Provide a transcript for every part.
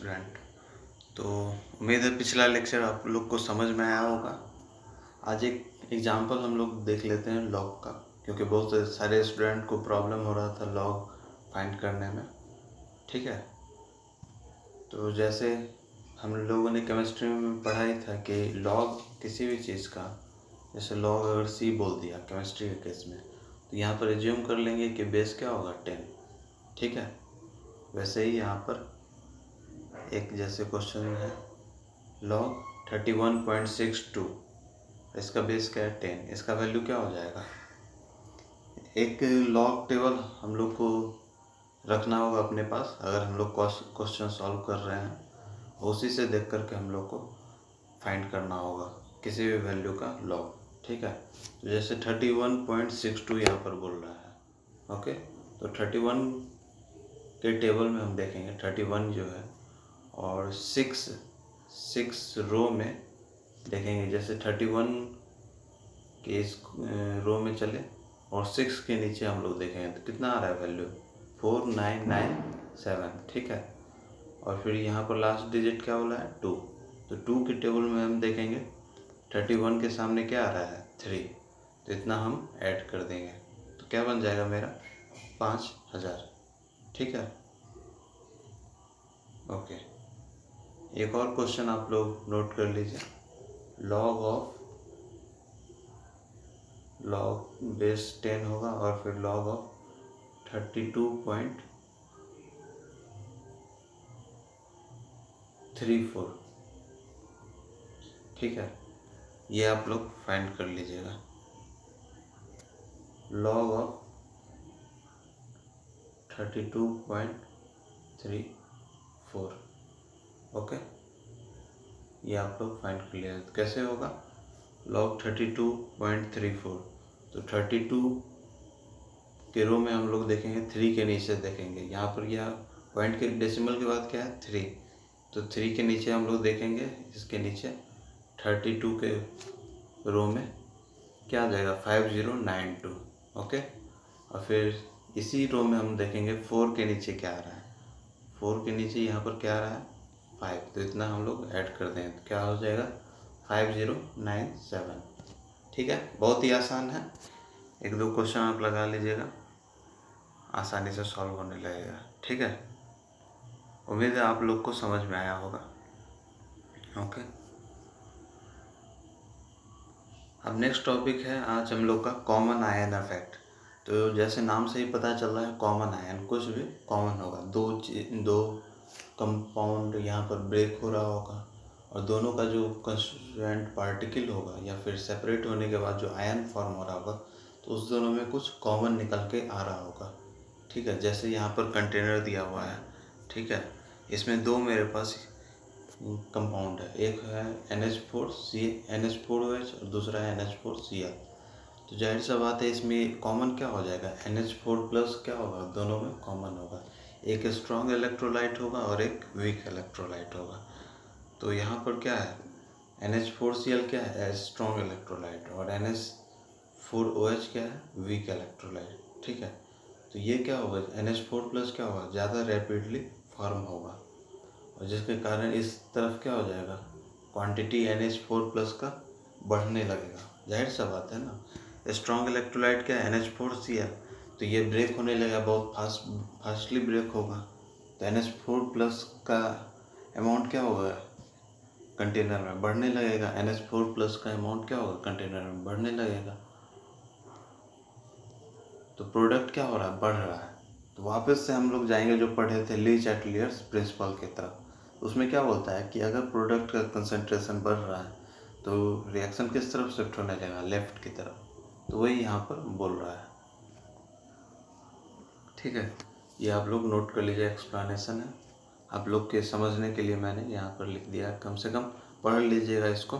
Student. तो उम्मीद है पिछला लेक्चर आप लोग को समझ में आया होगा। आज एक एग्जांपल हम लोग देख लेते हैं लॉग का, क्योंकि बहुत सारे स्टूडेंट को प्रॉब्लम हो रहा था लॉग फाइंड करने में। ठीक है, तो जैसे हम लोगों ने केमिस्ट्री में पढ़ा ही था कि लॉग किसी भी चीज़ का, जैसे लॉग अगर सी बोल दिया केमिस्ट्री के केस में, तो यहाँ पर एज्यूम कर लेंगे कि बेस क्या होगा 10। ठीक है, वैसे ही यहाँ पर एक जैसे क्वेश्चन है लॉग 31.62, इसका बेस क्या है 10, इसका वैल्यू क्या हो जाएगा। एक लॉग टेबल हम लोग को रखना होगा अपने पास अगर हम लोग क्वेश्चन सॉल्व कर रहे हैं, उसी से देख करके हम लोग को फाइंड करना होगा किसी भी वैल्यू का लॉग। ठीक है, तो जैसे 31.62 यहाँ पर बोल रहा है। ओके, तो 31 के टेबल में हम देखेंगे 31 जो है, और 6 रो में देखेंगे। जैसे 31 के इस रो में चले और 6 के नीचे हम लोग देखेंगे तो कितना आ रहा है वैल्यू 4997। ठीक है, और फिर यहाँ पर लास्ट डिजिट क्या बोला है 2, तो 2 के टेबल में हम देखेंगे 31 के सामने क्या आ रहा है 3, तो इतना हम ऐड कर देंगे तो क्या बन जाएगा मेरा 5000। ठीक है, ओके। एक और क्वेश्चन आप लोग नोट कर लीजिए, लॉग बेस 10 होगा और फिर लॉग ऑफ 32.34। ठीक है, ये आप लोग फाइंड कर लीजिएगा, लॉग ऑफ 32.34। ओके, ये आप लोग फाइंड कर लिया। तो कैसे होगा लॉग 32.34, तो 32 के रो में हम लोग देखेंगे 3 के नीचे देखेंगे, यहाँ पर क्या पॉइंट के डेसिमल के बाद क्या है 3, तो 3 के नीचे हम लोग देखेंगे, इसके नीचे 32 के रो में क्या आ जाएगा 5092। ओके, और फिर इसी रो में हम देखेंगे 4 के नीचे क्या आ रहा है, 4 के नीचे यहाँ पर क्या आ रहा है 5, तो इतना हम लोग ऐड कर दें तो क्या हो जाएगा 5097। ठीक है, बहुत ही आसान है, एक दो क्वेश्चन आप लगा लीजिएगा, आसानी से सॉल्व होने लगेगा। ठीक है, उम्मीद है आप लोग को समझ में आया होगा। ओके, अब नेक्स्ट टॉपिक है आज हम लोग का कॉमन आयन इफेक्ट। तो जैसे नाम से ही पता चल रहा है कॉमन आयन, कुछ भी कॉमन होगा, दो कंपाउंड यहाँ पर ब्रेक हो रहा होगा और दोनों का जो कंस्टिट्यूएंट पार्टिकल होगा या फिर सेपरेट होने के बाद जो आयन फॉर्म हो रहा होगा, तो उस दोनों में कुछ कॉमन निकल के आ रहा होगा। ठीक है, जैसे यहाँ पर कंटेनर दिया हुआ है। ठीक है, इसमें दो मेरे पास कंपाउंड है, एक है NH4OH और दूसरा है NH4Cl। तो जाहिर सा बात है इसमें कॉमन क्या हो जाएगा NH4+ क्या होगा, दोनों में कॉमन होगा, एक स्ट्रॉन्ग इलेक्ट्रोलाइट होगा और एक वीक इलेक्ट्रोलाइट होगा। तो यहाँ पर क्या है NH4Cl क्या है स्ट्रॉन्ग इलेक्ट्रोलाइट और NH4OH क्या है वीक इलेक्ट्रोलाइट। ठीक है, तो ये क्या होगा NH4+ क्या होगा ज़्यादा रैपिडली फॉर्म होगा, और जिसके कारण इस तरफ क्या हो जाएगा क्वांटिटी NH4+ का बढ़ने लगेगा। जाहिर सा बात है ना, स्ट्रॉन्ग इलेक्ट्रोलाइट क्या है NH4Cl, तो ये ब्रेक होने लगेगा, बहुत फास्टली ब्रेक होगा, तो NH4+ का अमाउंट क्या होगा कंटेनर में बढ़ने लगेगा, NH4+ का अमाउंट क्या होगा कंटेनर में बढ़ने लगेगा, तो प्रोडक्ट क्या हो रहा है बढ़ रहा है। तो वापस से हम लोग जाएंगे जो पढ़े थे ली चैटलियर्स प्रिंसिपल की तरफ, उसमें क्या बोलता है कि अगर प्रोडक्ट का कंसंट्रेशन बढ़ रहा है तो रिएक्शन किस तरफ शिफ्ट होने लगेगा लेफ्ट की तरफ, तो वही यहाँ पर बोल रहा है। ठीक है, ये आप लोग नोट कर लीजिए, एक्सप्लेनेशन है आप लोग के समझने के लिए मैंने यहाँ पर लिख दिया, कम से कम पढ़ लीजिएगा इसको।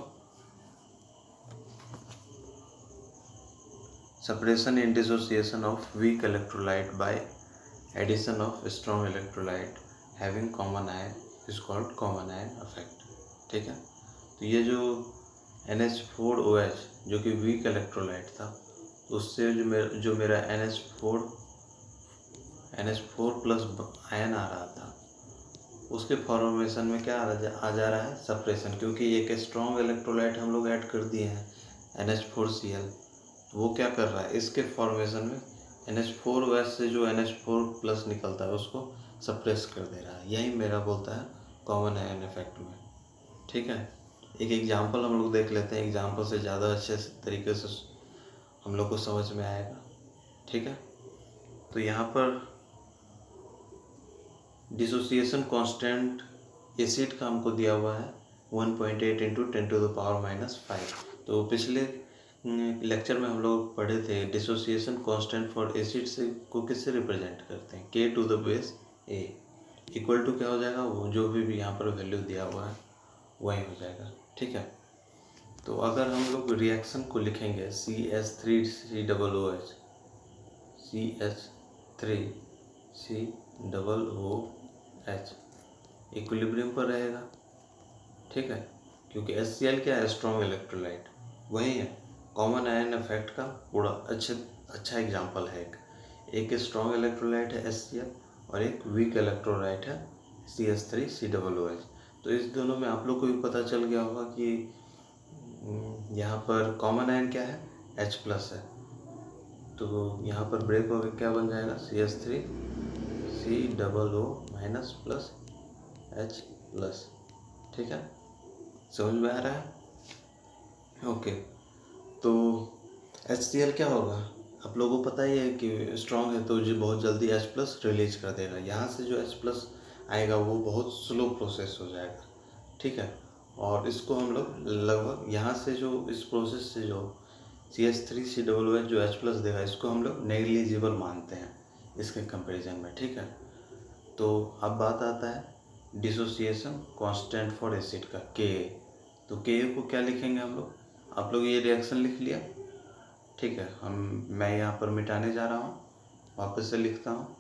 Separation and dissociation of weak electrolyte by addition of strong electrolyte having common ion is called common ion effect। ठीक है, तो ये जो NH4OH जो कि वीक इलेक्ट्रोलाइट था, उससे जो मेरा NH4+ आयन आ रहा था, उसके फॉर्मेशन में क्या आ जा रहा है, सेपरेशन, क्योंकि एक स्ट्रॉन्ग इलेक्ट्रोलाइट हम लोग ऐड कर दिए हैं NH4Cl। तो वो क्या कर रहा है, इसके फॉर्मेशन में NH4 से जो NH4+ निकलता है उसको सप्रेस कर दे रहा है। यही मेरा बोलता है कॉमन आयन इफेक्ट में। ठीक है, एक एग्जांपल हम लोग देख लेते हैं, एग्जांपल से ज़्यादा अच्छे तरीके से हम लोग को समझ में आएगा। ठीक है, तो यहाँ पर डिसोसिएशन कांस्टेंट एसिड का हमको दिया हुआ है 1.8 इंटू 10⁻⁻5। तो पिछले लेक्चर में हम लोग पढ़े थे डिसोसिएशन कांस्टेंट फॉर एसिड से को किससे रिप्रेजेंट करते हैं, K⁴ इक्वल टू क्या हो जाएगा, वो जो भी यहाँ पर वैल्यू दिया हुआ है वही हो जाएगा। ठीक है, तो अगर हम लोग रिएक्शन को लिखेंगे CH3COOH CH3COOH इक्विलिब्रियम पर रहेगा। ठीक है, क्योंकि HCl क्या है, स्ट्रॉन्ग इलेक्ट्रोलाइट, वही है कॉमन आयन इफेक्ट का पूरा अच्छा एग्जांपल है। एक स्ट्रॉन्ग इलेक्ट्रोलाइट है HCl और एक वीक इलेक्ट्रोलाइट है CH3COOH। तो इस दोनों में आप लोग को भी पता चल गया होगा कि यहाँ पर कॉमन आयन क्या है, H+ है। तो यहाँ पर ब्रेक होकर क्या बन जाएगा, CH3COO- H+। ठीक है, समझ में आ रहा है? ओके, तो HCl क्या होगा, आप लोगों को पता ही है कि स्ट्रॉन्ग है तो जो बहुत जल्दी H+ रिलीज कर देगा। यहाँ से जो H+ आएगा वो बहुत स्लो प्रोसेस हो जाएगा। ठीक है, और इसको हम लोग लगभग यहाँ से जो इस प्रोसेस से जो CH3COOH जो H+ देगा इसको हम लोग नेग्लिजिबल मानते हैं इसके कंपैरिजन में। ठीक है, तो अब बात आता है डिसोसिएशन कांस्टेंट फॉर एसिड का Ka। तो Ka को क्या लिखेंगे हम लोग, आप लोग ये रिएक्शन लिख लिया। ठीक है, मैं यहाँ पर मिटाने जा रहा हूँ, वापस से लिखता हूँ।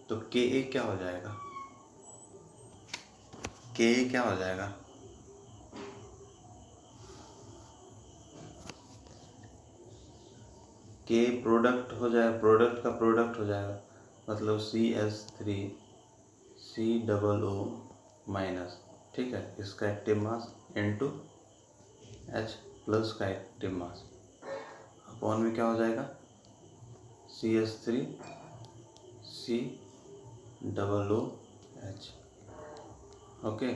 तो Ka क्या हो जाएगा, Ka क्या हो जाएगा, K प्रोडक्ट हो जाएगा, प्रोडक्ट का प्रोडक्ट हो जाएगा, मतलब CH3COO-। ठीक है, इसका एक्टिव मास इंटू H+ का एक्टिव मास अपॉन में क्या हो जाएगा, CH3COOH। ओके,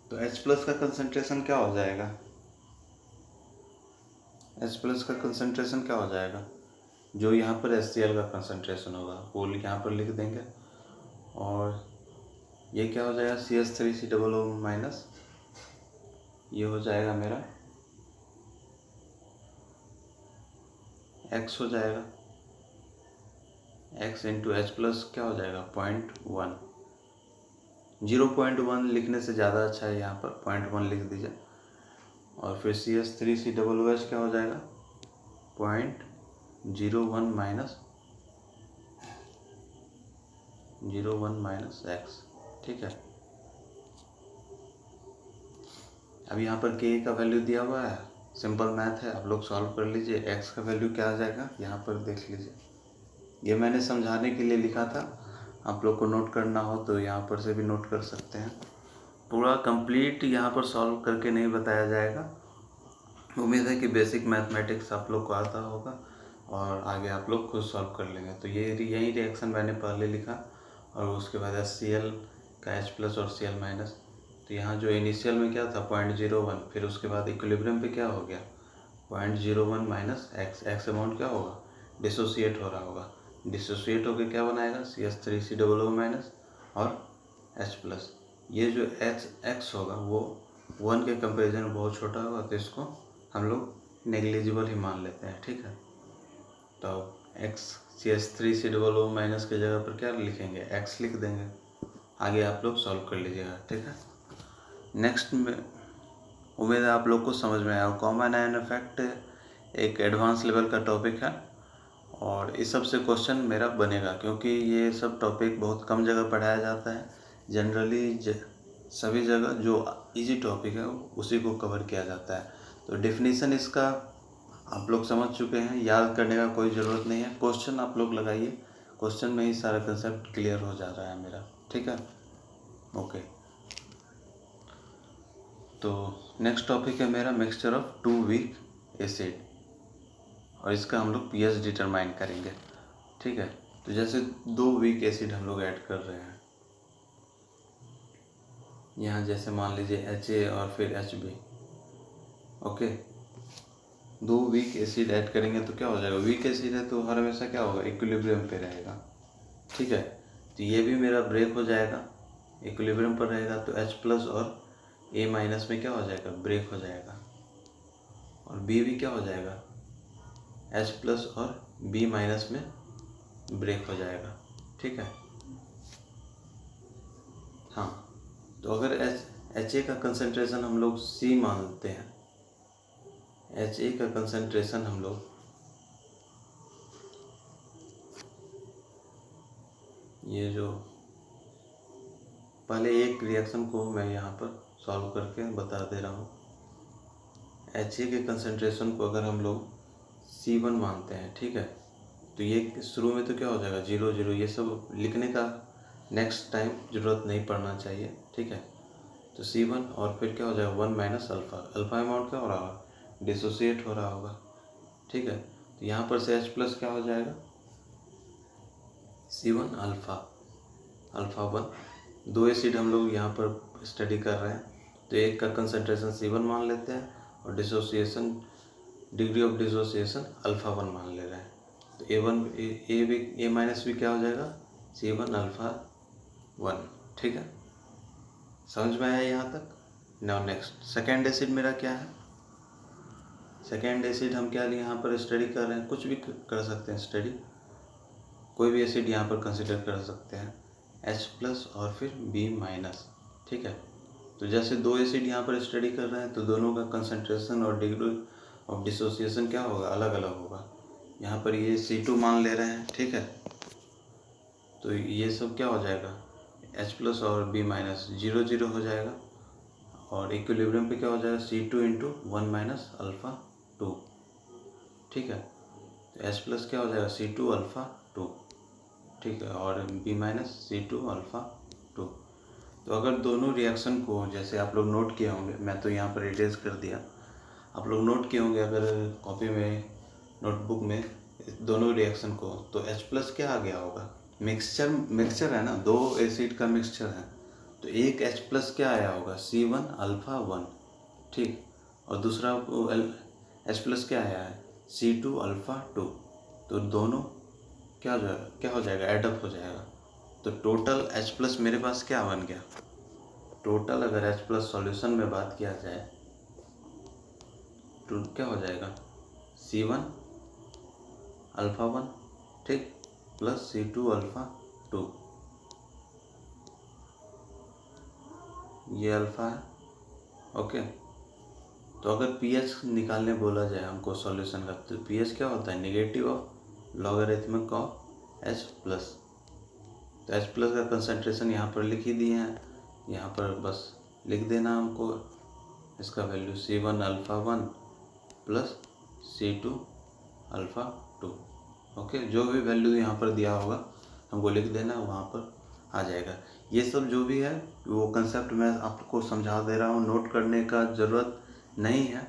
तो H+ का कंसंट्रेशन क्या हो जाएगा, H+ का कंसंट्रेशन क्या हो जाएगा, जो यहाँ पर HCl का कंसंट्रेशन होगा वो यहाँ पर लिख देंगे। और ये क्या हो जाएगा, CH3COO- ये हो जाएगा मेरा X हो जाएगा, X इंटू H+ क्या हो जाएगा 0.1। 0.1 लिखने से ज़्यादा अच्छा है, यहाँ पर 0.1 लिख दीजिए। और फिर CH3COOH क्या हो जाएगा 0.01 माइनस X। ठीक है, अब यहाँ पर K का वैल्यू दिया हुआ है, सिंपल मैथ है, आप लोग सॉल्व कर लीजिए। X का वैल्यू क्या आ जाएगा, यहाँ पर देख लीजिए, ये मैंने समझाने के लिए लिखा था, आप लोग को नोट करना हो तो यहाँ पर से भी नोट कर सकते हैं। पूरा कंप्लीट यहाँ पर सॉल्व करके नहीं बताया जाएगा, उम्मीद है कि बेसिक मैथमेटिक्स आप लोग को आता होगा और आगे आप लोग खुद सॉल्व कर लेंगे। तो यही रिएक्शन मैंने पहले लिखा और उसके बाद HCl का H+ और Cl-। तो यहाँ जो इनिशियल में क्या था 0.01, फिर उसके बाद इक्विलिब्रियम पे क्या हो गया 0.01 माइनस X अमाउंट क्या होगा, डिसोसिएट हो रहा होगा, डिसोसिएट होकर क्या बनाएगा CH3COO- और H+। ये जो X होगा वो 1 के कंपेरिजन में बहुत छोटा होगा, तो इसको हम लोग नेग्लिजिबल ही मान लेते हैं। ठीक है, तो X CH3COO- के जगह पर क्या लिखेंगे, X लिख देंगे। आगे आप लोग सॉल्व कर लीजिएगा। ठीक है, नेक्स्ट में उम्मीद है आप लोग को समझ में आया। कॉमन आयन इफेक्ट एक एडवांस लेवल का टॉपिक है और इस सब से क्वेश्चन मेरा बनेगा, क्योंकि ये सब टॉपिक बहुत कम जगह पढ़ाया जाता है। जनरली सभी जगह जो इजी टॉपिक है उसी को कवर किया जाता है। तो डेफिनेशन इसका आप लोग समझ चुके हैं, याद करने का कोई ज़रूरत नहीं है। क्वेश्चन आप लोग लगाइए, क्वेश्चन में ही सारा कंसेप्ट क्लियर हो जा रहा है मेरा। ठीक है, ओके, तो नेक्स्ट टॉपिक है मेरा मिक्सचर ऑफ 2 वीक एसिड, और इसका हम लोग पीएच डिटरमाइन करेंगे। ठीक है, तो जैसे 2 वीक एसिड हम लोग ऐड कर रहे हैं यहाँ, जैसे मान लीजिए HA और फिर HB। Okay, 2 weak acid add करेंगे तो क्या हो जाएगा, वीक एसिड है तो हर हमेशा क्या होगा, इक्विलिब्रियम पे रहेगा। ठीक है, तो ये भी मेरा ब्रेक हो जाएगा, इक्विलिब्रियम पर रहेगा, तो H+ और A- में क्या हो जाएगा, ब्रेक हो जाएगा, और B भी क्या हो जाएगा, H+ और B- में ब्रेक हो जाएगा। ठीक है, हाँ, तो अगर HA का कंसंट्रेशन हम लोग C मानते हैं, HA का कंसंट्रेशन हम लोग ये जो पहले एक रिएक्शन को मैं यहाँ पर सॉल्व करके बता दे रहा हूँ। HA के कंसंट्रेशन को अगर हम लोग C1 मानते हैं, ठीक है, तो ये शुरू में तो क्या हो जाएगा 0 0, ये सब लिखने का नेक्स्ट टाइम ज़रूरत नहीं पड़ना चाहिए। ठीक है, तो C1 और फिर क्या हो जाएगा 1 माइनस अल्फ़ा, अल्फ़ा अमाउंट क्या हो रहा होगा, डिसोसिएट हो रहा होगा। ठीक है, तो यहाँ पर से H+ क्या हो जाएगा, C1 अल्फ़ा 1। 2 एसिड हम लोग यहाँ पर स्टडी कर रहे हैं, तो एक का कंसंट्रेशन C1 मान लेते हैं और dissociation, degree of dissociation alpha 1 मान ले रहे हैं, तो A- भी क्या हो जाएगा, C1 अल्फ़ा 1। ठीक है, समझ में आया यहाँ तक। नाउ नेक्स्ट सेकेंड एसिड मेरा क्या है, सेकेंड एसिड हम क्या यहाँ पर स्टडी कर रहे हैं, कुछ भी कर सकते हैं स्टडी, कोई भी एसिड यहाँ पर कंसिडर कर सकते हैं, H+ और फिर B-। ठीक है, तो जैसे 2 एसिड यहाँ पर स्टडी कर रहे हैं तो दोनों का कंसंट्रेशन और डिग्री ऑफ डिसोसिएशन क्या होगा, अलग अलग होगा। यहाँ पर ये C2 मान ले रहे हैं। ठीक है, तो ये सब क्या हो जाएगा, H+ और B- 0 0 हो जाएगा, और इक्विलिब्रियम पे क्या हो जाएगा, C2 × 1 माइनस अल्फ़ा 2। ठीक है, तो H+ क्या हो जाएगा, C2 अल्फ़ा 2। ठीक है, और B- C2 अल्फ़ा 2। तो अगर दोनों रिएक्शन को, जैसे आप लोग नोट किए होंगे, मैं तो यहाँ पर इरेज कर दिया, आप लोग नोट किए होंगे अगर कॉपी में, नोटबुक में, दोनों रिएक्शन को, तो H+ क्या आ गया होगा, मिक्सचर है ना, 2 एसिड का मिक्सचर है, तो एक H+ क्या आया होगा, C1 अल्फ़ा 1। ठीक, और दूसरा H+ क्या आया है, C2 अल्फ़ा 2। तो दोनों क्या हो जाएगा, एडअप हो जाएगा, तो टोटल H+ मेरे पास क्या बन गया, टोटल अगर H+ सॉल्यूशन में बात किया जाए तो क्या हो जाएगा, C1 अल्फ़ा 1, ठीक, प्लस C2 अल्फ़ा 2, ये अल्फ़ा है। ओके, तो अगर pH निकालने बोला जाए हमको सॉल्यूशन का, तो pH क्या होता है, negative of logarithmic of H+। तो H+ का कंसंट्रेशन यहाँ पर लिख ही दिए हैं, यहाँ पर बस लिख देना हमको, इसका value C1 alpha 1 plus C2 alpha 2। Okay, जो भी वैल्यू यहाँ पर दिया होगा हमको लिख देना, वहाँ पर आ जाएगा। ये सब जो भी है वो कंसेप्ट मैं आपको समझा दे रहा हूँ, नोट करने का ज़रूरत नहीं है,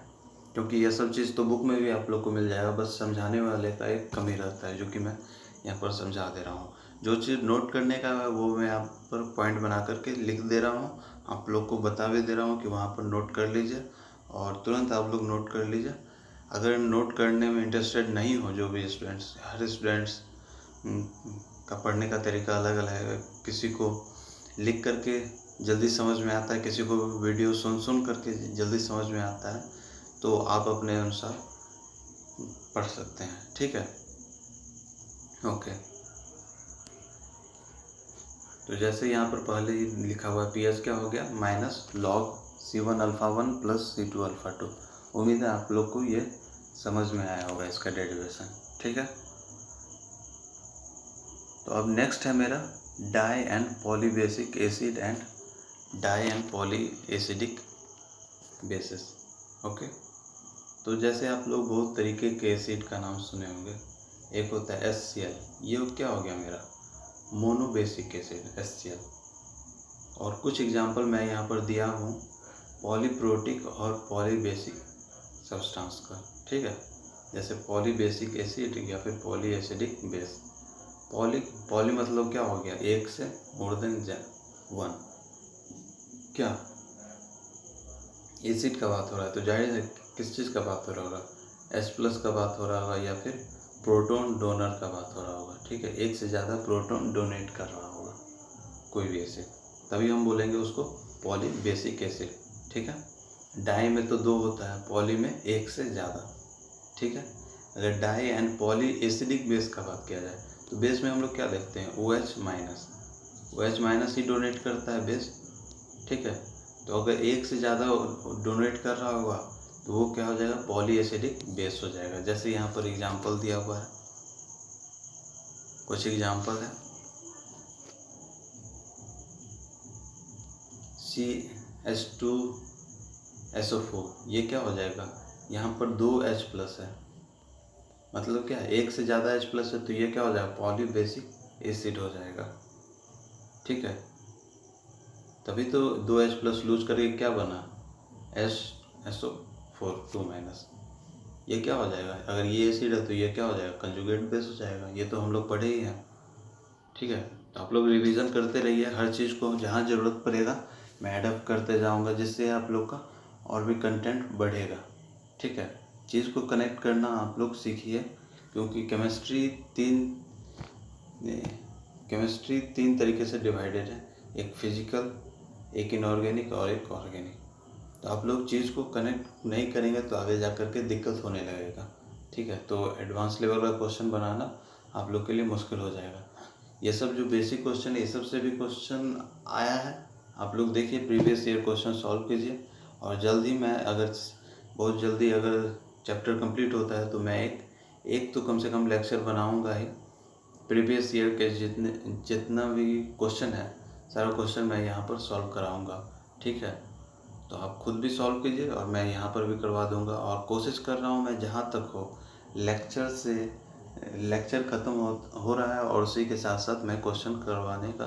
क्योंकि ये सब चीज़ तो बुक में भी आप लोग को मिल जाएगा, बस समझाने वाले का एक कमी रहता है, जो कि मैं यहाँ पर समझा दे रहा हूँ। जो चीज़ नोट करने का है वो मैं यहाँ पर पॉइंट बना करके लिख दे रहा हूँ, आप लोग को बता भी दे रहा हूँ कि वहाँ पर नोट कर लीजिए, और तुरंत आप लोग नोट कर लीजिए। अगर नोट करने में इंटरेस्टेड नहीं हो, जो भी स्टूडेंट्स, हर स्टूडेंट्स का पढ़ने का तरीका अलग अलग है, किसी को लिख करके जल्दी समझ में आता है, किसी को वीडियो सुन करके जल्दी समझ में आता है, तो आप अपने अनुसार पढ़ सकते हैं। ठीक है, ओके, तो जैसे यहाँ पर पहले ही लिखा हुआ है, pH क्या हो गया, minus log C1 alpha 1 plus C2 alpha 2। उम्मीद है आप लोग को ये समझ में आया होगा इसका डेरिवेशन। ठीक है, तो अब नेक्स्ट है मेरा di and polybasic acid and di and poly acidic bases. Okay, तो जैसे आप लोग बहुत तरीके के एसिड का नाम सुने होंगे, एक होता है HCl, ये क्या हो गया मेरा, मोनोबेसिक एसिड HCl। और कुछ एग्जांपल मैं यहाँ पर दिया हूँ पॉलीप्रोटिक और पॉलीबेसिक सब्सटेंस का, ठीक है। जैसे पॉलीबेसिक एसिड या फिर पॉली एसिडिक बेस। पॉली मतलब क्या हो गया, एक से मोर देन वन। क्या एसिड का बात हो रहा है तो जाहिर है किस चीज़ का बात हो रहा होगा, H+ का बात हो रहा होगा या फिर प्रोटॉन डोनर का बात हो रहा होगा, ठीक है। एक से ज़्यादा प्रोटॉन डोनेट कर रहा होगा कोई भी एसिड, तभी हम बोलेंगे उसको पॉलीबेसिक एसिड, ठीक है। डाई में तो 2 होता है, पॉली में एक से ज़्यादा, ठीक है। अगर di and poly acidic base का बात किया जाए तो बेस में हम लोग क्या देखते हैं, OH- ही डोनेट करता है बेस, ठीक है। तो अगर एक से ज़्यादा डोनेट कर रहा होगा तो वो क्या हो जाएगा, पॉली एसिडिक बेस हो जाएगा। जैसे यहाँ पर एग्जांपल दिया हुआ है, कुछ एग्जांपल है CH2SO4, ये क्या हो जाएगा, यहाँ पर 2 H+ है, मतलब क्या है, एक से ज़्यादा H+ है तो ये क्या हो जाएगा, पॉलीबेसिक एसिड हो जाएगा, ठीक है। तभी तो 2 H+ लूज करके क्या बना, SO4 2-। ये क्या हो जाएगा, अगर ये एसिड है तो ये क्या हो जाएगा, कंजुगेट बेस हो जाएगा। ये तो हम लोग पढ़े ही हैं, ठीक है। तो आप लोग रिवीजन करते रहिए, हर चीज़ को जहाँ ज़रूरत पड़ेगा मैं ऐड करते जाऊँगा, जिससे आप लोग का और भी कंटेंट बढ़ेगा, ठीक है। चीज़ को कनेक्ट करना आप लोग सीखिए, क्योंकि केमिस्ट्री तीन तरीके से डिवाइडेड है, एक फिजिकल, एक इनऑर्गेनिक और एक ऑर्गेनिक। तो आप लोग चीज़ को कनेक्ट नहीं करेंगे तो आगे जा कर के दिक्कत होने लगेगा, ठीक है। तो एडवांस लेवल का क्वेश्चन बनाना आप लोग के लिए मुश्किल हो जाएगा। ये सब जो बेसिक क्वेश्चन है, ये सब से भी क्वेश्चन आया है, आप लोग देखिए प्रीवियस ईयर क्वेश्चन सॉल्व कीजिए। और जल्दी मैं बहुत जल्दी अगर चैप्टर कंप्लीट होता है तो मैं एक तो कम से कम लेक्चर बनाऊंगा ही। प्रीवियस ईयर के जितना भी क्वेश्चन है, सारा क्वेश्चन मैं यहाँ पर सॉल्व कराऊंगा, ठीक है। तो आप खुद भी सॉल्व कीजिए और मैं यहाँ पर भी करवा दूंगा। और कोशिश कर रहा हूँ मैं जहाँ तक हो लेक्चर ख़त्म हो रहा है और उसी के साथ साथ मैं क्वेश्चन करवाने का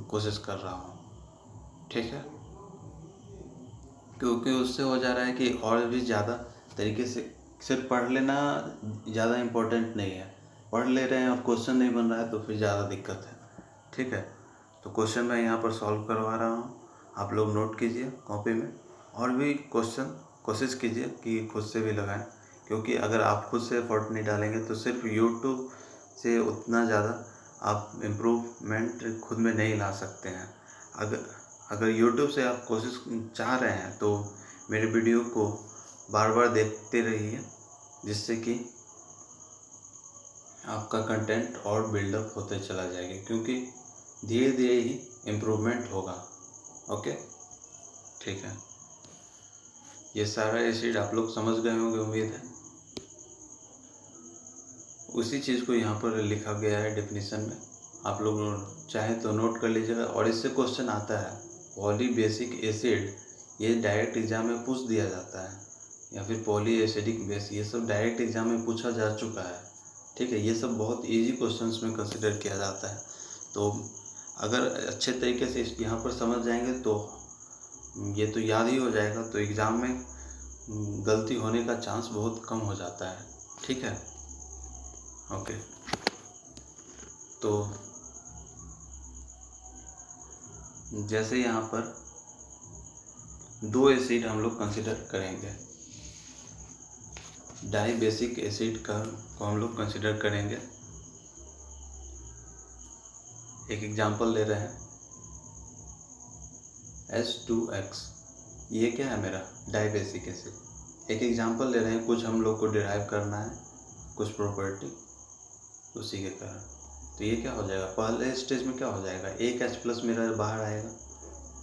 कोशिश कर रहा हूँ, ठीक है। क्योंकि उससे हो जा रहा है कि और भी ज़्यादा तरीके से सिर्फ पढ़ लेना ज़्यादा इम्पोर्टेंट नहीं है, पढ़ ले रहे हैं और क्वेश्चन नहीं बन रहा है तो फिर ज़्यादा दिक्कत है, ठीक है। तो क्वेश्चन मैं यहाँ पर सॉल्व करवा रहा हूँ, आप लोग नोट कीजिए कॉपी में, और भी क्वेश्चन कोशिश कीजिए कि खुद से भी लगाएं, क्योंकि अगर आप खुद से एफर्ट नहीं डालेंगे तो सिर्फ यूट्यूब से उतना ज़्यादा आप इम्प्रूवमेंट खुद में नहीं ला सकते हैं। अगर यूट्यूब से आप कोशिश चाह रहे हैं तो मेरे वीडियो को बार बार देखते रहिए, जिससे कि आपका कंटेंट और बिल्डअप होते चला जाएगा, क्योंकि धीरे धीरे ही इम्प्रूवमेंट होगा, ओके, ठीक है। ये सारा एसिड आप लोग समझ गए होंगे, उम्मीद है। उसी चीज़ को यहाँ पर लिखा गया है डेफिनेशन में, आप लोग चाहे तो नोट कर लीजिएगा। और इससे क्वेश्चन आता है पॉलीबेसिक एसिड, ये डायरेक्ट एग्जाम में पूछ दिया जाता है, या फिर पॉली एसिडिक बेस, ये सब डायरेक्ट एग्जाम में पूछा जा चुका है, ठीक है। ये सब बहुत इजी क्वेश्चंस में कंसिडर किया जाता है। तो अगर अच्छे तरीके से यहाँ पर समझ जाएंगे तो ये तो याद ही हो जाएगा, तो एग्ज़ाम में गलती होने का चांस बहुत कम हो जाता है, ठीक है, ओके। तो जैसे यहाँ पर 2 एसिड हम लोग कंसिडर करेंगे, डाई बेसिक एसिड को हम लोग कंसिडर करेंगे। एक एग्जांपल ले रहे हैं H2X, ये क्या है मेरा डाई बेसिक एसिड। एक एग्जांपल ले रहे हैं, कुछ हम लोग को डिराइव करना है कुछ प्रॉपर्टी, उसी के कारण। तो ये क्या हो जाएगा, पहले स्टेज में क्या हो जाएगा, एक H+ मेरा बाहर आएगा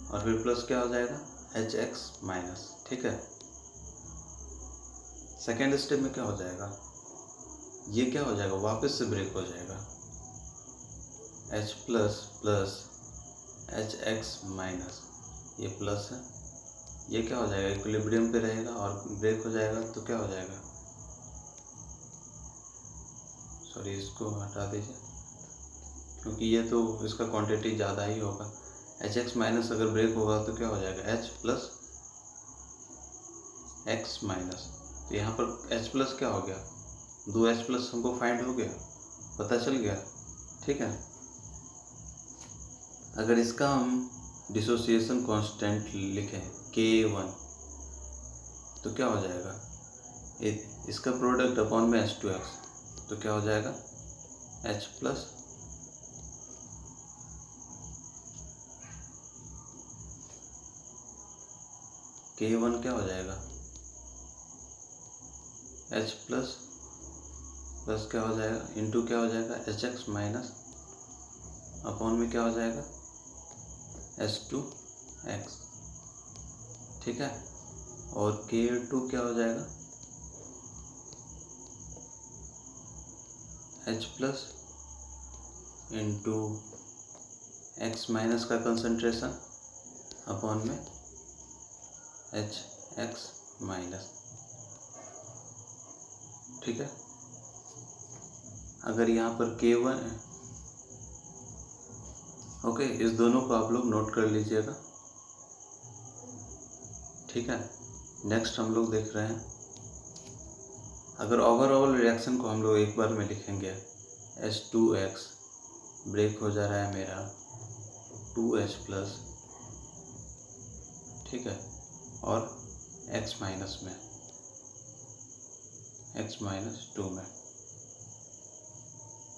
और फिर प्लस क्या हो जाएगा HX-, ठीक है। सेकेंड स्टेप में क्या हो जाएगा, ये क्या हो जाएगा, वापस से ब्रेक हो जाएगा, H+ प्लस HX-, ये प्लस है, ये क्या हो जाएगा, इक्विलिब्रियम पे रहेगा और ब्रेक हो जाएगा। तो क्या हो जाएगा, सॉरी इसको हटा दीजिए, क्योंकि ये तो इसका क्वांटिटी ज़्यादा ही होगा, एच एक्स माइनस अगर ब्रेक होगा तो क्या हो जाएगा, एच प्लस एक्स माइनस। तो यहाँ पर एच प्लस क्या हो गया, दो एच प्लस हमको फाइंड हो गया, पता चल गया। ठीक है, अगर इसका हम डिसोसिएशन कांस्टेंट लिखें K1 तो क्या हो जाएगा, इसका प्रोडक्ट अपॉन में H2X तो क्या हो जाएगा, H प्लस K1 क्या हो जाएगा, H प्लस प्लस क्या हो जाएगा इंटू क्या हो जाएगा, HX माइनस अपॉन में क्या हो जाएगा, H2X। ठीक है, और K2 क्या हो जाएगा, H plus into x minus का कंसंट्रेशन अपॉन में HX माइनस। ठीक है, अगर यहाँ पर K1 है, ओके, इस दोनों को आप लोग नोट कर लीजिएगा। ठीक है, नेक्स्ट हम लोग देख रहे हैं, अगर ओवरऑल रिएक्शन को हम लोग एक बार में लिखेंगे, H2X ब्रेक हो जा रहा है मेरा 2H प्लस, ठीक है, और X माइनस में, X माइनस 2 में।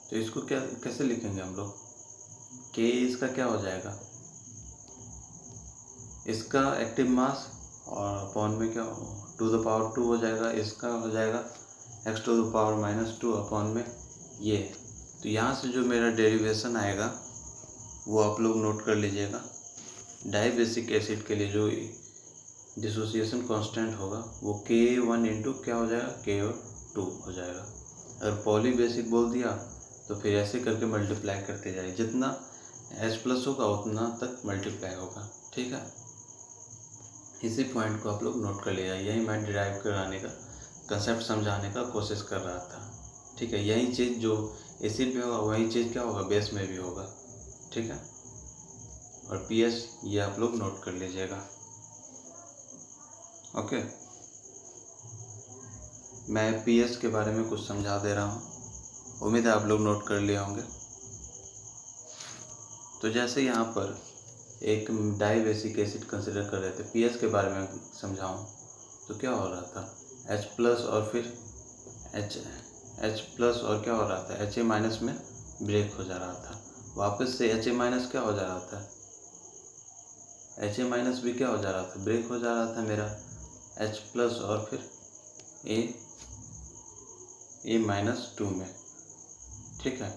तो इसको क्या कैसे लिखेंगे हम लोग, K इसका क्या हो जाएगा, इसका एक्टिव मास और अपॉन में क्या टू द पावर 2 हो जाएगा, इसका हो जाएगा x to the power -2 upon में ये। तो यहाँ से जो मेरा डेरिवेशन आएगा वो आप लोग नोट कर लीजिएगा। डाइबेसिक एसिड के लिए जो डिसोसिएशन कांस्टेंट होगा वो K1 इंटू क्या हो जाएगा, K2 हो जाएगा। अगर पॉलीबेसिक बोल दिया तो फिर ऐसे करके मल्टीप्लाई करते जाए, जितना H प्लस होगा उतना तक मल्टीप्लाई होगा। ठीक है, इसी पॉइंट को आप लोग नोट कर लिया। यही मैं डिराइव कराने का कंसेप्ट समझाने का कोशिश कर रहा था। ठीक है, यही चीज़ जो एसिड में होगा वही चीज़ क्या होगा, बेस में भी होगा। ठीक है, और pH ये आप लोग नोट कर लीजिएगा। ओके, मैं pH के बारे में कुछ समझा दे रहा हूँ, उम्मीद है आप लोग नोट कर लिए होंगे। तो जैसे यहाँ पर एक डाइबेसिक एसिड कंसिडर कर रहे थे, pH के बारे में समझाऊँ तो क्या हो रहा था, H प्लस और फिर H प्लस और क्या हो रहा था, HA माइनस में ब्रेक हो जा रहा था, वापस से HA माइनस क्या हो जा रहा था, HA माइनस भी क्या हो जा रहा था, ब्रेक हो जा रहा था मेरा H प्लस और फिर A माइनस 2 में। ठीक है,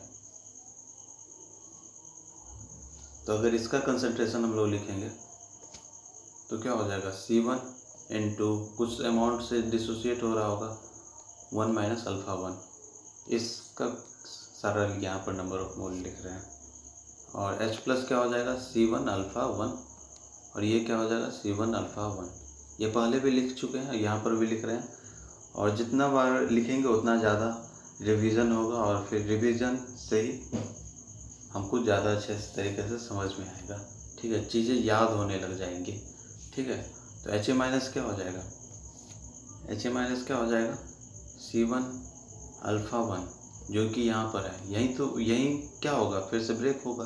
तो अगर इसका कंसंट्रेशन हम लोग लिखेंगे तो क्या हो जाएगा, C1 इंटू कुछ अमाउंट से डिसोसिएट हो रहा होगा 1 माइनस अल्फ़ा 1, इसका सारा यहाँ पर नंबर ऑफ मोल लिख रहे हैं। और H प्लस क्या हो जाएगा, C1 अल्फ़ा 1, और ये क्या हो जाएगा, C1 अल्फ़ा 1। ये पहले भी लिख चुके हैं, यहाँ पर भी लिख रहे हैं, और जितना बार लिखेंगे उतना ज़्यादा रिवीजन होगा, और फिर रिवीजन से ही हमको ज़्यादा अच्छे तरीके से समझ में आएगा। ठीक है, चीज़ें याद होने लग जाएंगी। ठीक है, तो HA माइनस क्या हो जाएगा, HA माइनस क्या हो जाएगा, C1 अल्फ़ा 1, जो कि यहाँ पर है, यहीं क्या होगा, फिर से ब्रेक होगा,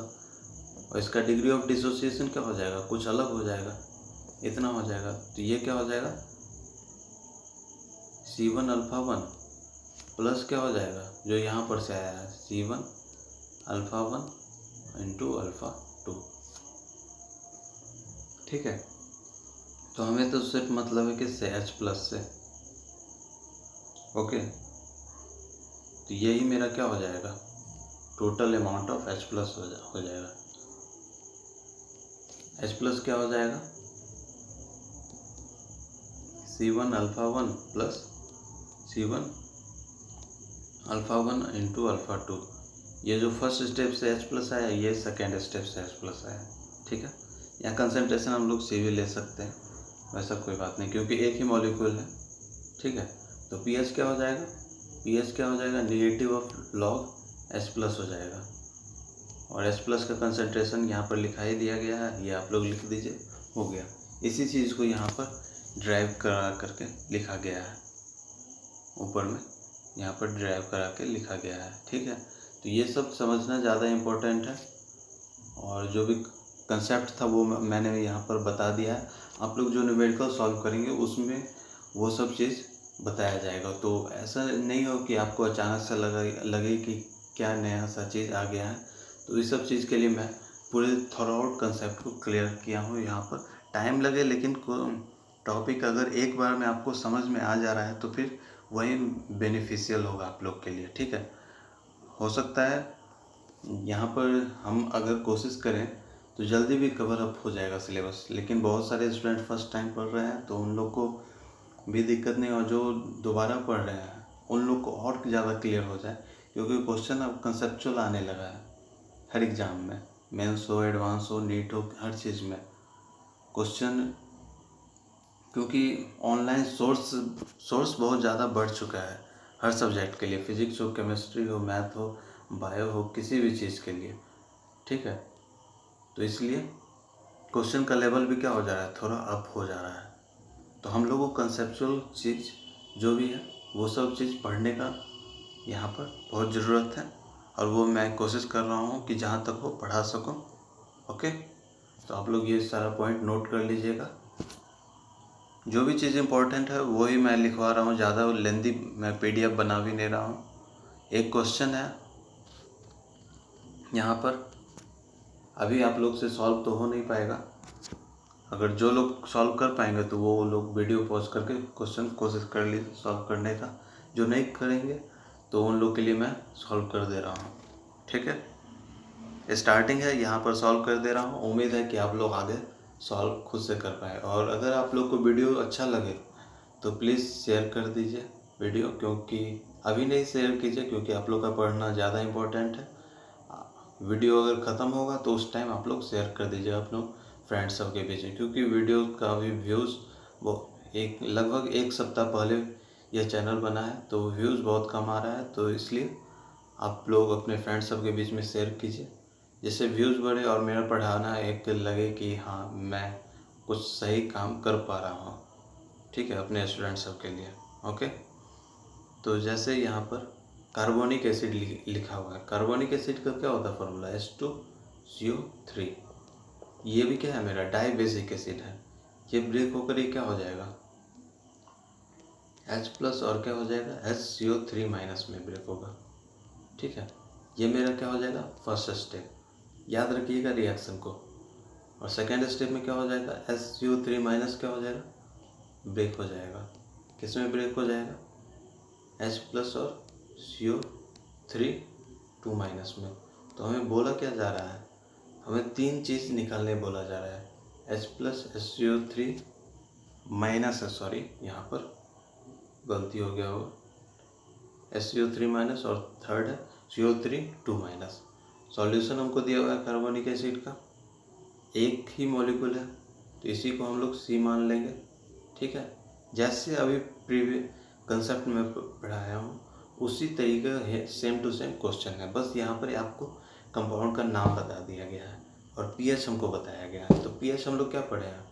और इसका डिग्री ऑफ डिसोसिएशन क्या हो जाएगा, कुछ अलग हो जाएगा, इतना हो जाएगा। तो ये क्या हो जाएगा, C1 अल्फ़ा 1 प्लस क्या हो जाएगा, जो यहाँ पर से आया है, C1 अल्फ़ा 1 इंटू अल्फ़ा 2। ठीक है, तो हमें तो सिर्फ मतलब है किससे, H प्लस से। ओके, तो यही मेरा क्या हो जाएगा, total amount of H plus हो जाएगा। H प्लस क्या हो जाएगा, C1 alpha 1 plus C1 alpha 1 into alpha 2। ये जो फर्स्ट स्टेप से H प्लस आया, ये सेकेंड स्टेप से H प्लस आया। ठीक है, यहाँ कंसंट्रेशन हम लोग C भी ले सकते हैं, वैसा कोई बात नहीं, क्योंकि एक ही मॉलिक्यूल है। ठीक है, तो pH क्या हो जाएगा, pH क्या हो जाएगा, negative of log H plus हो जाएगा। और H प्लस का कंसंट्रेशन यहाँ पर लिखा ही दिया गया है, ये आप लोग लिख दीजिए, हो गया। इसी चीज़ को यहाँ पर ड्राइव करा करके लिखा गया है, ऊपर में यहाँ पर ड्राइव करा के लिखा गया है, ठीक है। तो ये सब समझना ज़्यादा इम्पोर्टेंट है, और जो भी कंसेप्ट था वो मैंने यहाँ पर बता दिया है। आप लोग जो न्यूमेरिकल सॉल्व करेंगे उसमें वो सब चीज़ बताया जाएगा। तो ऐसा नहीं हो कि आपको अचानक से लगे कि क्या नया सा चीज़ आ गया है। तो इस सब चीज़ के लिए मैं पूरे थॉरआउट कंसेप्ट को क्लियर किया हूँ। यहाँ पर टाइम लगे, लेकिन टॉपिक अगर एक बार में आपको समझ में आ जा रहा है तो फिर वही बेनिफिशियल होगा आप लोग के लिए, ठीक है। हो सकता है यहाँ पर हम अगर कोशिश करें तो जल्दी भी कवर अप हो जाएगा सिलेबस, लेकिन बहुत सारे स्टूडेंट फर्स्ट टाइम पढ़ रहे हैं तो उन लोग को भी दिक्कत नहीं, और जो दोबारा पढ़ रहे हैं उन लोग को और ज़्यादा क्लियर हो जाए, क्योंकि क्वेश्चन अब कंसेप्चुअल आने लगा है हर एग्ज़ाम में, मेंस हो, एडवांस हो, नीट हो, हर चीज़ में क्वेश्चन, क्योंकि ऑनलाइन सोर्स बहुत ज़्यादा बढ़ चुका है हर सब्जेक्ट के लिए, फिजिक्स हो, केमिस्ट्री हो, मैथ हो, बायो हो, किसी भी चीज़ के लिए, ठीक है। तो इसलिए क्वेश्चन का लेवल भी क्या हो जा रहा है, थोड़ा अप हो जा रहा है। तो हम लोगों को कंसेप्चुअल चीज़ जो भी है वो सब चीज़ पढ़ने का यहाँ पर बहुत ज़रूरत है, और वो मैं कोशिश कर रहा हूँ कि जहाँ तक हो पढ़ा सकूँ। ओके, तो आप लोग ये सारा पॉइंट नोट कर लीजिएगा। जो भी चीज़ इम्पोर्टेंट है वही मैं लिखवा रहा हूँ, ज़्यादा लेंदी मैं PDF बना भी नहीं रहा हूँ। एक क्वेश्चन है यहाँ पर, अभी आप लोग से सॉल्व तो हो नहीं पाएगा। अगर जो लोग सॉल्व कर पाएंगे तो वो लोग वीडियो पॉज करके क्वेश्चन कोशिश कर लीजिए सॉल्व करने का। जो नहीं करेंगे तो उन लोग के लिए मैं सॉल्व कर दे रहा हूँ, ठीक है। स्टार्टिंग है, यहाँ पर सॉल्व कर दे रहा हूँ। उम्मीद है कि आप लोग आगे सॉल्व खुद से कर पाए। और अगर आप लोग को वीडियो अच्छा लगे तो प्लीज़ शेयर कर दीजिए वीडियो, क्योंकि अभी नहीं शेयर कीजिए, क्योंकि आप लोग का पढ़ना ज़्यादा इम्पोर्टेंट है। वीडियो अगर ख़त्म होगा तो उस टाइम आप लोग शेयर कर दीजिए अपने फ्रेंड्स सब के बीच में, क्योंकि वीडियो का भी व्यूज़ वो लगभग एक सप्ताह पहले यह चैनल बना है तो व्यूज़ बहुत कम आ रहा है। तो इसलिए आप लोग अपने फ्रेंड्स सब के बीच में शेयर कीजिए, जिससे व्यूज़ बढ़े और मेरा पढ़ाना एक लगे कि हाँ मैं कुछ सही काम कर पा रहा हूँ, ठीक है, अपने स्टूडेंट सब के लिए। ओके, तो जैसे यहाँ पर कार्बोनिक एसिड लिखा हुआ है, कार्बोनिक एसिड का क्या होता है फॉर्मूला, H2CO3। ये भी क्या है, मेरा डाई बेसिक एसिड है। ये ब्रेक होकर ये क्या हो जाएगा, H प्लस, और क्या हो जाएगा, HCO3 माइनस में ब्रेक होगा, ठीक है। ये मेरा क्या हो जाएगा, फर्स्ट स्टेप, याद रखिएगा रिएक्शन को। और सेकेंड स्टेप में क्या हो जाएगा, HCO3 माइनस क्या हो जाएगा, ब्रेक हो जाएगा। किस में ब्रेक हो जाएगा, H प्लस और CO3 2 माइनस में। तो हमें बोला क्या जा रहा है, हमें तीन चीज़ निकालने बोला जा रहा है, H प्लस HCO3 माइनस है, सॉरी यहाँ पर गलती हो गया होगा, HCO3 माइनस, और थर्ड है CO3 2 माइनस। सॉल्यूशन हमको दिया हुआ है कार्बोनिक एसिड का, एक ही मॉलिक्यूल है तो इसी को हम लोग C मान लेंगे, ठीक है। जैसे अभी प्रीवियस कंसेप्ट में पढ़ाया हूँ उसी तरीके है, सेम टू सेम क्वेश्चन है, बस यहाँ पर आपको कंपाउंड का नाम बता दिया गया है और pH हमको बताया गया है। तो pH हम लोग क्या पढ़े हैं,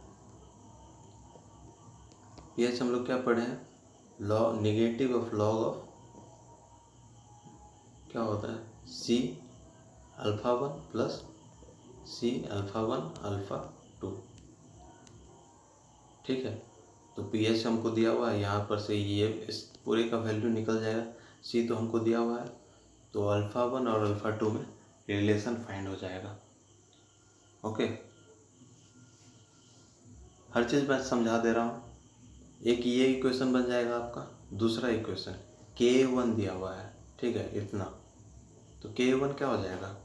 pH हम लोग क्या पढ़े हैं, log negative of log of क्या होता है, C♜1 प्लस C♜1 α2, ठीक है। तो pH हमको दिया हुआ है, यहाँ पर से ये इस पूरे का वैल्यू निकल जाएगा। C तो हमको दिया हुआ है, तो α1 और α2 में रिलेशन फाइंड हो जाएगा। ओके, हर चीज़ मैं समझा दे रहा हूँ। एक ये इक्वेशन बन जाएगा आपका, दूसरा इक्वेशन Ka1 दिया हुआ है, ठीक है, इतना। तो Ka1 क्या हो जाएगा,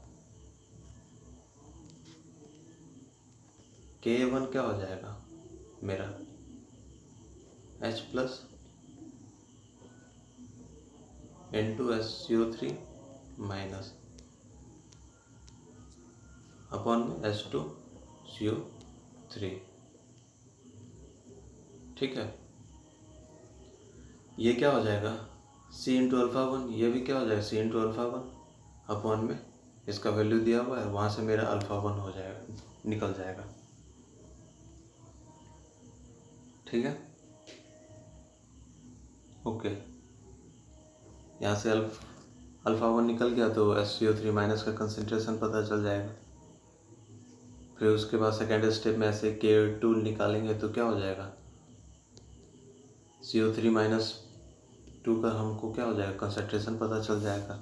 Ka1 क्या हो जाएगा मेरा, H plus N2SCO3 minus upon में H2CO3, ठीक है। ये क्या हो जाएगा, C × α1, ये भी क्या हो जाएगा, C × α1 अपॉन में इसका वैल्यू दिया हुआ है, वहाँ से मेरा अल्फ़ा 1 हो जाएगा, निकल जाएगा। ठीक है, ओके। यहाँ से अल्फ़ा 1 निकल गया तो SiO3 माइनस का कंसंट्रेशन पता चल जाएगा। फिर उसके बाद सेकेंड स्टेप में ऐसे K2 निकालेंगे तो क्या हो जाएगा, CO3 माइनस 2 का हमको क्या हो जाएगा, कंसंट्रेशन पता चल जाएगा,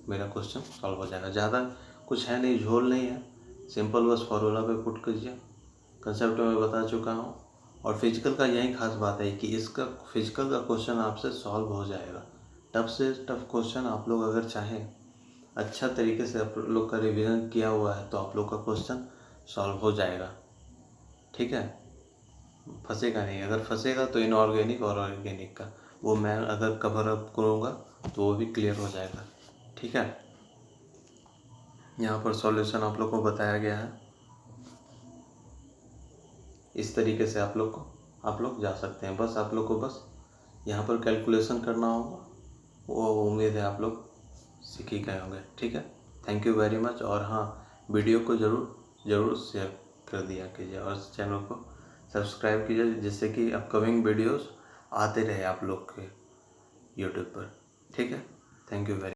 मेरा क्वेश्चन सॉल्व हो जाएगा। ज़्यादा कुछ है नहीं, झोल नहीं है, सिंपल बस फार्मूला पे पुट कीजिए। कंसेप्ट मैं बता चुका हूँ। और फिजिकल का यही खास बात है कि इसका फिजिकल का क्वेश्चन आपसे सॉल्व हो जाएगा। टफ से टफ क्वेश्चन आप लोग अगर चाहें, अच्छा तरीके से आप लोग का रिवीजन किया हुआ है तो आप लोग का क्वेश्चन सॉल्व हो जाएगा। ठीक है, फंसेगा नहीं। अगर फंसेगा तो इनऑर्गेनिक और ऑर्गेनिक का वो मैं अगर कवर अप करूँगा तो वो भी क्लियर हो जाएगा। ठीक है, यहाँ पर सॉल्यूशन आप लोग को बताया गया है। इस तरीके से आप लोग जा सकते हैं। बस आप लोग को बस यहाँ पर कैलकुलेशन करना होगा, वो उम्मीद है आप लोग सीख ही गए होंगे। ठीक है, थैंक यू वेरी मच। और हाँ, वीडियो को ज़रूर शेयर कर दिया कीजिए और चैनल को सब्सक्राइब कीजिए, जिससे कि अपकमिंग वीडियोस आते रहे आप लोग के यूट्यूब पर। ठीक है, थैंक यू वेरी